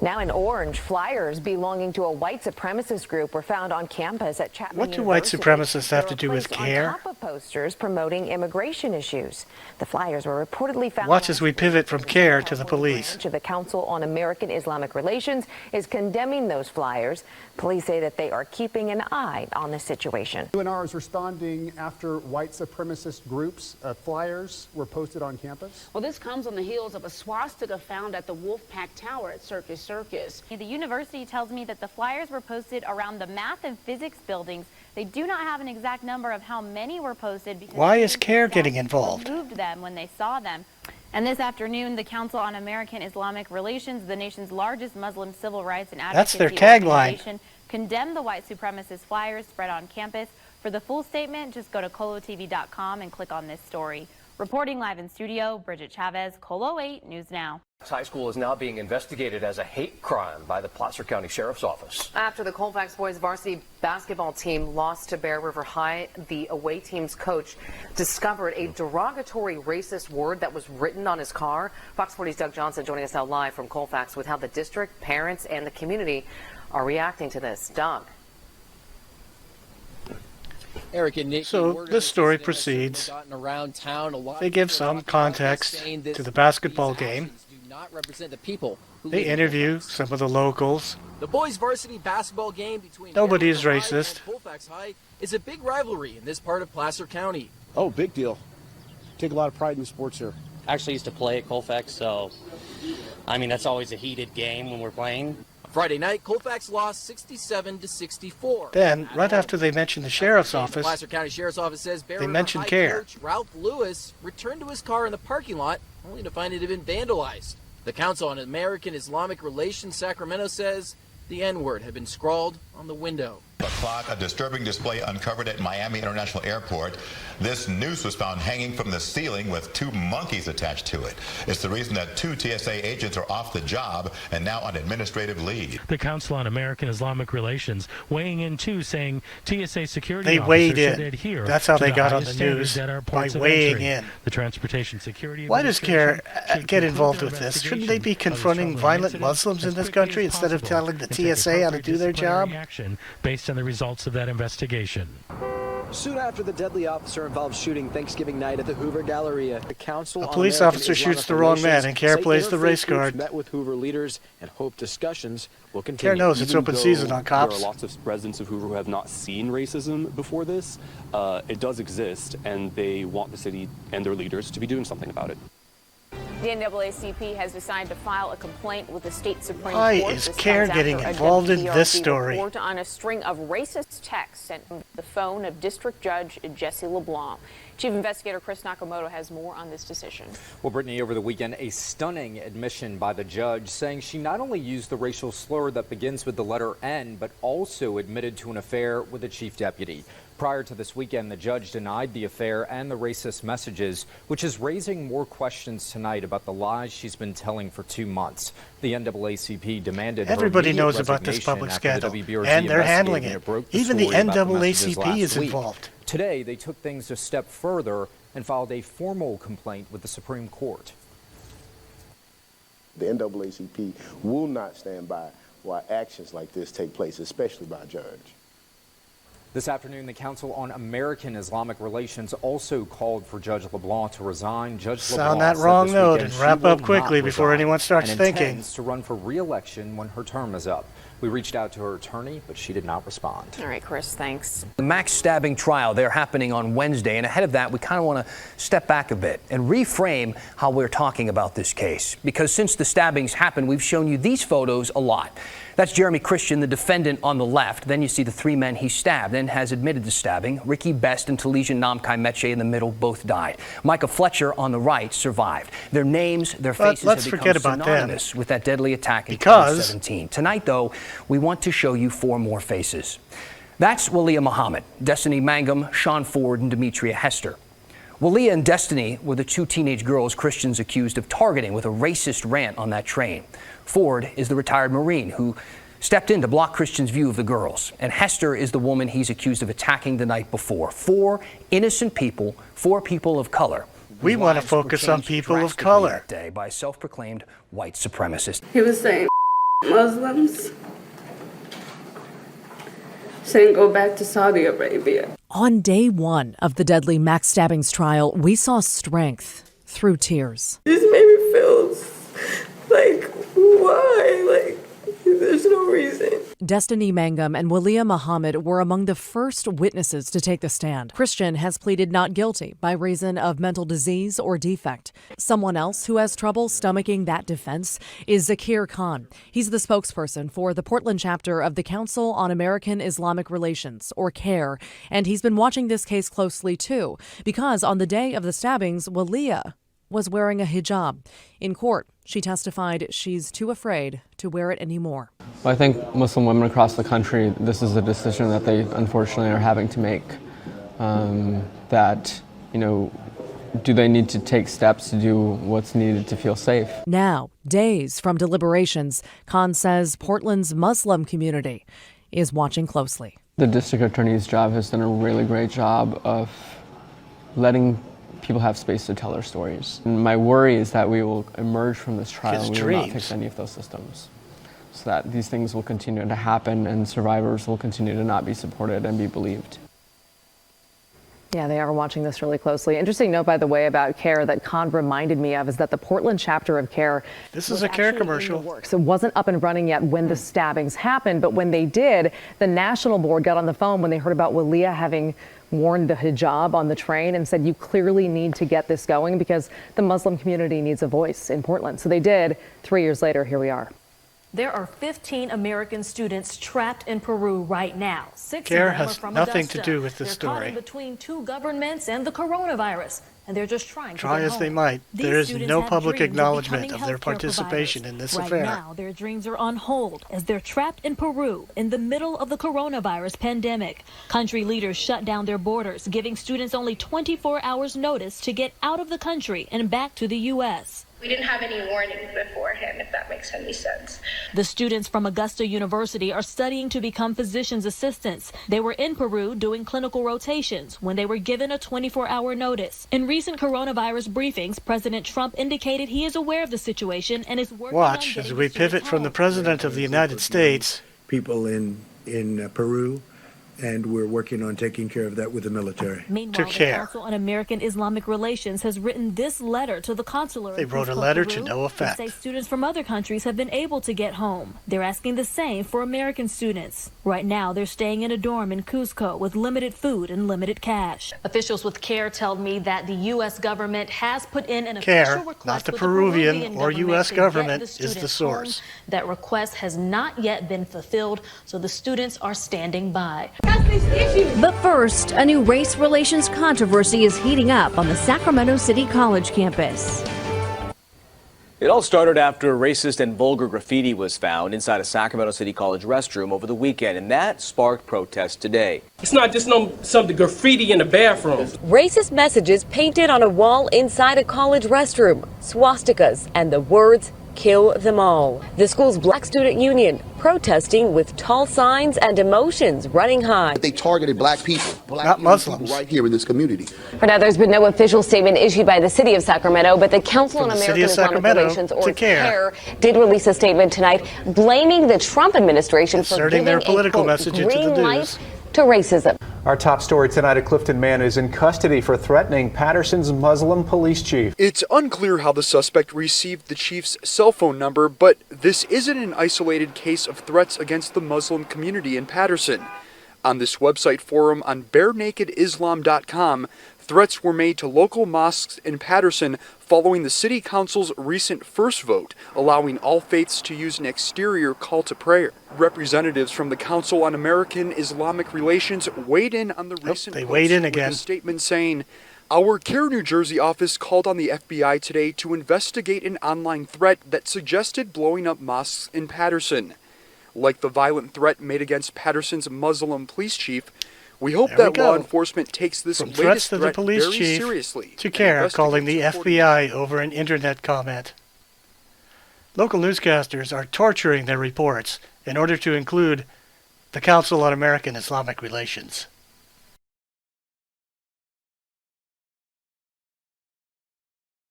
Now in Orange, flyers belonging to a white supremacist group were found on campus at Chapman What do white University. supremacists have to do with CAIR? On top of posters promoting immigration issues. The flyers were reportedly found. Watch as we pivot from CAIR to the police. The Council on American Islamic Relations is condemning those flyers. Police say that they are keeping an eye on the situation. UNR is responding after white supremacist groups' flyers were posted on campus. Well, this comes on the heels of a swastika found at the Wolfpack Tower at Circus. The university tells me that the flyers were posted around the math and physics buildings. They do not have an exact number of how many were posted because why is CAIR getting involved? Moved them when they saw them. And this afternoon, the Council on American Islamic Relations, the nation's largest Muslim civil rights and advocacy That's their tagline. organization, condemned the white supremacist flyers spread on campus. For the full statement, just go to colotv.com and click on this story. Reporting live in studio, Bridget Chavez, Colo 8 News Now. High school is now being investigated as a hate crime by the Placer County Sheriff's Office. After the Colfax boys varsity basketball team lost to Bear River High, the away team's coach discovered a derogatory racist word that was written on his car. Fox 40's Doug Johnson joining us now live from Colfax with how the district, parents, and the community are reacting to this. Doug. Eric and Nick, so this story proceeds. They give some context to the basketball game. They interview some of the locals. The boys' varsity basketball game between nobody is racist. And Colfax High is a big rivalry in this part of Placer County. Oh, big deal. Take a lot of pride in sports here. Actually used to play at Colfax, so I mean that's always a heated game when we're playing. Friday night, Colfax lost 67-64. Then, right after they mentioned the sheriff's office, the Placer County Sheriff's Office says they mentioned CAIR. Coach Ralph Lewis returned to his car in the parking lot, only to find it had been vandalized. The Council on American Islamic Relations Sacramento says the N-word had been scrawled on the window. O'clock, a disturbing display uncovered at Miami International Airport. This noose was found hanging from the ceiling with 2 monkeys attached to it. It's the reason that 2 TSA agents are off the job and now on administrative leave. The Council on American Islamic Relations weighing in too, saying TSA security they officers weighed should in. Adhere That's how to they the got on highest the news, standards at our by ports of weighing entry. in. The Transportation Security Why does CAIR should get conclude involved their with this? Shouldn't investigation they be of this confronting troubling violent incident Muslims in as this quickly country as instead of possible telling the and take TSA how to do their job? disciplinary action based on the results of that investigation. Soon after the deadly officer-involved shooting Thanksgiving night at the Hoover Galleria, the Council a police officer shoots the wrong man, and CAIR plays the race card. Met with Hoover leaders and hope discussions will continue. CAIR knows it's open season on cops. There are lots of residents of Hoover who have not seen racism before this. It does exist, and they want the city and their leaders to be doing something about it. The NAACP has decided to file a complaint with the state Supreme Why Court. is This CAIR comes getting after a involved in this WBRZ story? report on a string of racist texts sent from the phone of District Judge Jesse LeBlanc. Chief Investigator Chris Nakamoto has more on this decision. Well, Brittany, over the weekend, a stunning admission by the judge saying she not only used the racial slur that begins with the letter N, but also admitted to an affair with a chief deputy. Prior to this weekend, the judge denied the affair and the racist messages, which is raising more questions tonight about the lies she's been telling for 2 months. The NAACP demanded everybody knows about this public scandal, and they're handling it. Even the NAACP is involved. Today, they took things a step further and filed a formal complaint with the Supreme Court. The NAACP will not stand by while actions like this take place, especially by a judge. This afternoon, the Council on American Islamic Relations also called for Judge LeBlanc to resign. Judge LeBlanc sound that wrong note and wrap up quickly before anyone starts thinking. Intends to run for re-election when her term is up. We reached out to her attorney, but she did not respond. All right, Chris, thanks. The Max stabbing trial, they're happening on Wednesday, and ahead of that, we kind of want to step back a bit and reframe how we're talking about this case. Because since the stabbings happened, we've shown you these photos a lot. That's Jeremy Christian, the defendant, on the left. Then you see the 3 men he stabbed and has admitted to stabbing. Ricky Best and Taliesia Namkai Meche in the middle both died. Micah Fletcher on the right survived. Their names, their faces have become synonymous with that deadly attack in 2017. Tonight, though, we want to show you 4 more faces. That's Walia Muhammad, Destiny Mangum, Sean Ford, and Demetria Hester. Walia and Destiny were the 2 teenage girls Christians accused of targeting with a racist rant on that train. Ford is the retired Marine who stepped in to block Christian's view of the girls. And Hester is the woman he's accused of attacking the night before. 4 innocent people, 4 people of color. We want to focus on people of color. That day by a self-proclaimed white supremacist. He was saying Muslims shouldn't go back to Saudi Arabia. On day one of the deadly Max Stabbings trial, we saw strength through tears. This made me feel like, why? Like, there's no reason. Destiny Mangum and Walia Muhammad were among the first witnesses to take the stand. Christian has pleaded not guilty by reason of mental disease or defect. Someone else who has trouble stomaching that defense is Zakir Khan. He's the spokesperson for the Portland chapter of the Council on American Islamic Relations, or CAIR, and he's been watching this case closely too, because on the day of the stabbings, Walia was wearing a hijab. In court, she testified she's too afraid to wear it anymore. Well, I think Muslim women across the country, this is a decision that they unfortunately are having to make. That, do they need to take steps to do what's needed to feel safe? Now, days from deliberations, Khan says Portland's Muslim community is watching closely. The district attorney's job has done a really great job of letting people have space to tell their stories. And my worry is that we will emerge from this trial and we will not fix any of those systems. So that these things will continue to happen and survivors will continue to not be supported and be believed. Yeah, they are watching this really closely. Interesting note, by the way, about CAIR that Khan reminded me of is that the Portland chapter of CAIR. This is a CAIR commercial. So it wasn't up and running yet when the stabbings happened, but when they did, the national board got on the phone when they heard about Walia having worn the hijab on the train and said, you clearly need to get this going because the Muslim community needs a voice in Portland. So they did. 3 years later, here we are. There are 15 American students trapped in Peru right now. 6 CAIR of them has are from nothing Augusta. to do with this They're caught story. in between two governments and the coronavirus, and they're just trying to Try get as they home. might, These there is students no have public dreams of acknowledgement becoming of their healthcare participation providers. in this right affair. now, their dreams are on hold as they're trapped in Peru in the middle of the coronavirus pandemic. Country leaders shut down their borders, giving students only 24 hours notice to get out of the country and back to the U.S. We didn't have any warnings beforehand, if that makes any sense. The students from Augusta University are studying to become physician's assistants. They were in Peru doing clinical rotations when they were given a 24-hour notice. In recent coronavirus briefings, President Trump indicated he is aware of the situation and is working Watch on as we pivot from the President of the United States. People in Peru, and we're working on taking care of that with the military. Meanwhile, the Council on American Islamic Relations has written this letter to the consular. They wrote a letter to no effect. They say students from other countries have been able to get home. They're asking the same for American students. Right now, they're staying in a dorm in Cusco with limited food and limited cash. Officials with CAIR tell me that the U.S. government has put in an official CAIR, request not the with Peruvian or U.S. to get government, is the students source. home. That request has not yet been fulfilled, so the students are standing by. But first, a new race relations controversy is heating up on the Sacramento City College campus. It all started after racist and vulgar graffiti was found inside a Sacramento City College restroom over the weekend, and that sparked protests today. It's not just some graffiti in the bathroom. Racist messages painted on a wall inside a college restroom, swastikas, and the words, "Kill them all." The school's Black Student Union protesting with tall signs and emotions running high. They targeted black people, not Muslims, right here in this community. For now, there's been no official statement issued by the city of Sacramento, but the Council on American Islamic Relations, or CAIR, did release a statement tonight blaming the Trump administration for giving their political a, quote, message into the green light news. to racism. Our top story tonight, a Clifton man is in custody for threatening Patterson's Muslim police chief. It's unclear how the suspect received the chief's cell phone number, but this isn't an isolated case of threats against the Muslim community in Patterson. On this website forum on barenakedislam.com, threats were made to local mosques in Patterson following the city council's recent first vote, allowing all faiths to use an exterior call to prayer. Representatives from the Council on American Islamic Relations weighed in on the recent post with a statement saying, "Our CAIR New Jersey office called on the FBI today to investigate an online threat that suggested blowing up mosques in Patterson. Like the violent threat made against Patterson's Muslim police chief, we hope that law enforcement takes this latest Threats to the threat police very chief seriously. to and CAIR calling the investigates FBI over an internet comment. Local newscasters are torturing their reports in order to include the Council on American Islamic Relations.